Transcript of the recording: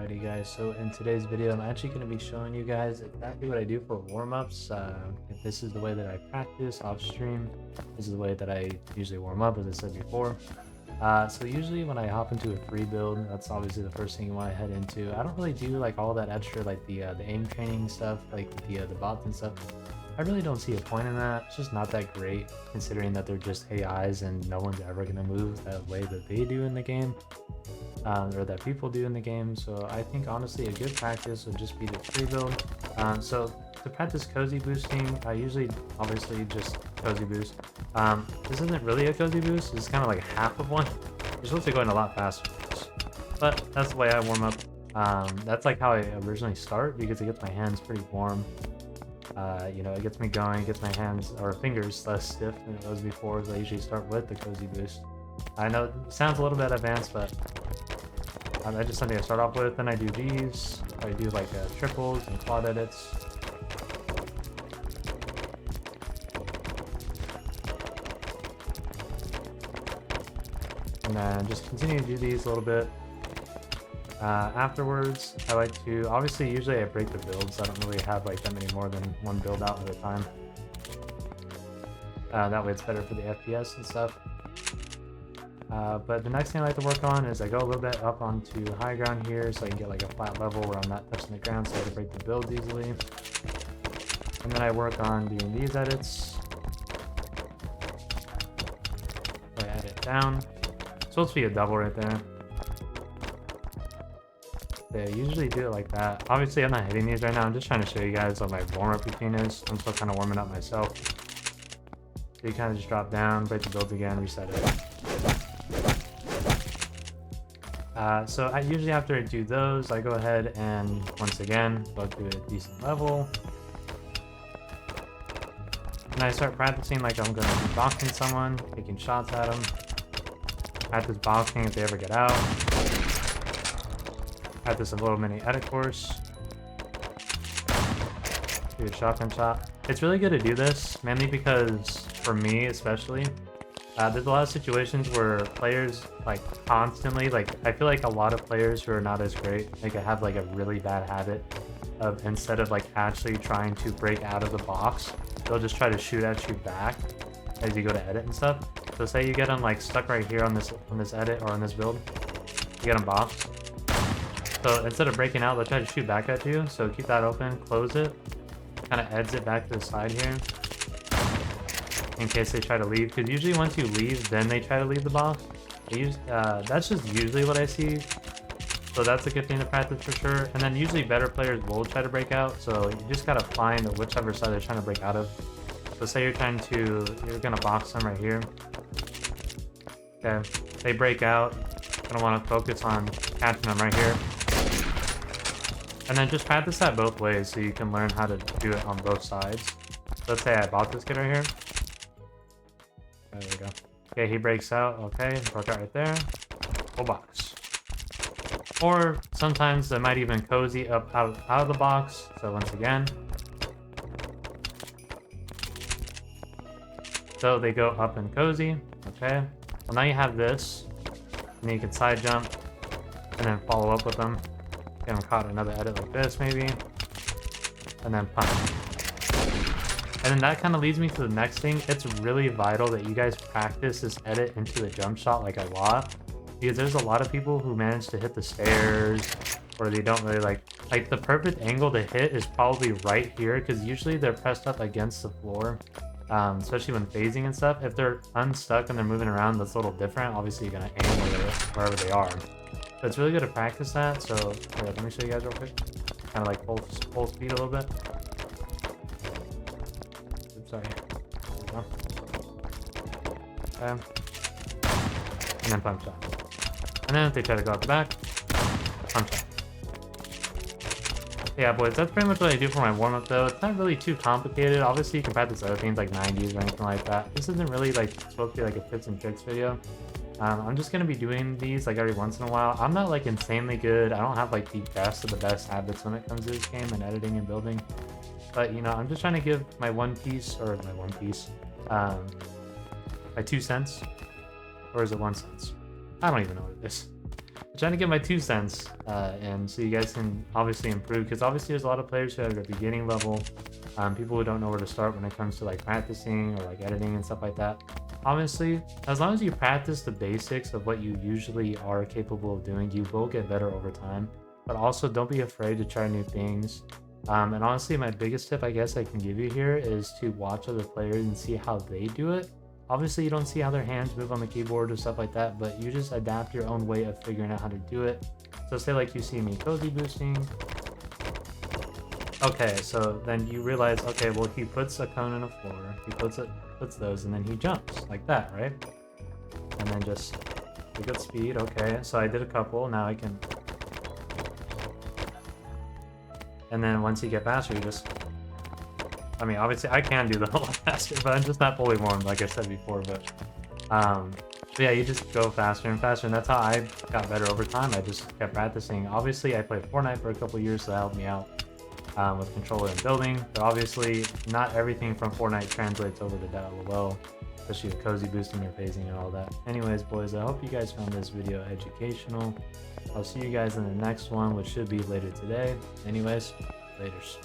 Alrighty guys, so in today's video I'm actually going to be showing you guys exactly what I do for warm-ups. This is the way that I practice off stream. This is the way that I usually warm up, as I said before. So usually when I hop into a free build, that's obviously the first thing you want to head into. I don't really do like all that extra, like the aim training stuff, like the bots and stuff. I really don't see a point in that. It's just not that great, considering that they're just AIs and no one's ever going to move that way that they do in the game. Or that people do in the game. So I think honestly a good practice would just be the free build. So to practice cozy boosting, I usually obviously just cozy boost. This isn't really a cozy boost, it's kind of like half of one. You're supposed to be going a lot faster, but that's the way I warm up. That's like how I originally start, because it gets my hands pretty warm. You know, it gets me going, it gets my hands or fingers less stiff than it was before, so I usually start with the cozy boost. I know it sounds a little bit advanced, but that's just something I start off with. Then I do these. I do like triples and quad edits. And then just continue to do these a little bit. Afterwards, I like to, obviously usually I break the builds. I don't really have like that many more than one build out at a time. That way it's better for the FPS and stuff. But the next thing I like to work on is I go a little bit up onto high ground here, so I can get like a flat level where I'm not touching the ground, so I can break the builds easily. And then I work on doing these edits. So I edit down. It's supposed to be a double right there. So I usually do it like that. Obviously I'm not hitting these right now, I'm just trying to show you guys what my warm-up routine is. I'm still kind of warming up myself. So you kind of just drop down, break the builds again, reset it. So I usually, after I do those, I go ahead and once again go to a decent level, and I start practicing like I'm going to be boxing someone, taking shots at them. Practice boxing if they ever get out. Practice a little mini edit course. Do a shotgun shot. It's really good to do this, mainly because for me especially, there's a lot of situations where players like constantly, like I feel like a lot of players who are not as great, like have like a really bad habit of, instead of like actually trying to break out of the box, they'll just try to shoot at you back as you go to edit and stuff. So say you get them like stuck right here on this edit or on this build, you get them boxed. So instead of breaking out, they'll try to shoot back at you. So keep that open, close it, kind of edge it back to the side here, in case they try to leave, because usually once you leave, then they try to leave the box. That's just usually what I see, so that's a good thing to practice for sure. And then usually better players will try to break out, so you just gotta find whichever side they're trying to break out of. So say you're gonna box them right here. Okay, they break out, gonna want to focus on catching them right here. And then just practice that both ways so you can learn how to do it on both sides. Let's say I bought this kid right here. There we go. Okay, he breaks out. Okay, broke out right there. Full box. Or sometimes they might even cozy up out of the box. So once again. So they go up and cozy. Okay. Well, now you have this. And then you can side jump. And then follow up with them. Get them caught in another edit like this maybe. And then punch. And then that kind of leads me to the next thing. It's really vital that you guys practice this edit into the jump shot like a lot, because there's a lot of people who manage to hit the stairs, or they don't really like the perfect angle to hit is probably right here, because usually they're pressed up against the floor, especially when phasing and stuff. If they're unstuck and they're moving around, that's a little different. Obviously you're going to aim wherever they are, but it's really good to practice that. So yeah, let me show you guys real quick, kind of like full speed a little bit. Sorry. There we go. Okay. And then punch shot. And then if they try to go out the back, punch shot. Yeah, boys, that's pretty much what I do for my warm-up though. It's not really too complicated. Obviously, you can practice other things like 90s or anything like that. This isn't really like supposed to be like a tips and tricks video. I'm just going to be doing these like every once in a while. I'm not like insanely good. I don't have like the best of the best habits when it comes to this game and editing and building. But, you know, I'm just trying to give my my 2 cents. Or is it 1 cent? I don't even know what it is. trying to get my 2 cents and so you guys can obviously improve, because obviously there's a lot of players who are at a beginning level, people who don't know where to start when it comes to like practicing or like editing and stuff like that. Honestly, as long as you practice the basics of what you usually are capable of doing, you will get better over time. But also don't be afraid to try new things. And honestly, my biggest tip I guess I can give you here is to watch other players and see how they do it. Obviously, you don't see how their hands move on the keyboard or stuff like that, but you just adapt your own way of figuring out how to do it. So say like you see me cozy boosting. Okay, so then you realize, okay, well he puts a cone in a floor, he puts those, and then he jumps like that, right? And then just a good speed. Okay, so I did a couple. Now I can. And then once you get faster, you just. I mean, obviously I can do that a lot faster, but I'm just not fully warmed, like I said before. But yeah, you just go faster and faster, and that's how I got better over time. I just kept practicing. Obviously, I played Fortnite for a couple years, so that helped me out with controller and building. But obviously, not everything from Fortnite translates over to LOL, especially with cozy boosting or phasing and all that. Anyways, boys, I hope you guys found this video educational. I'll see you guys in the next one, which should be later today. Anyways, laters.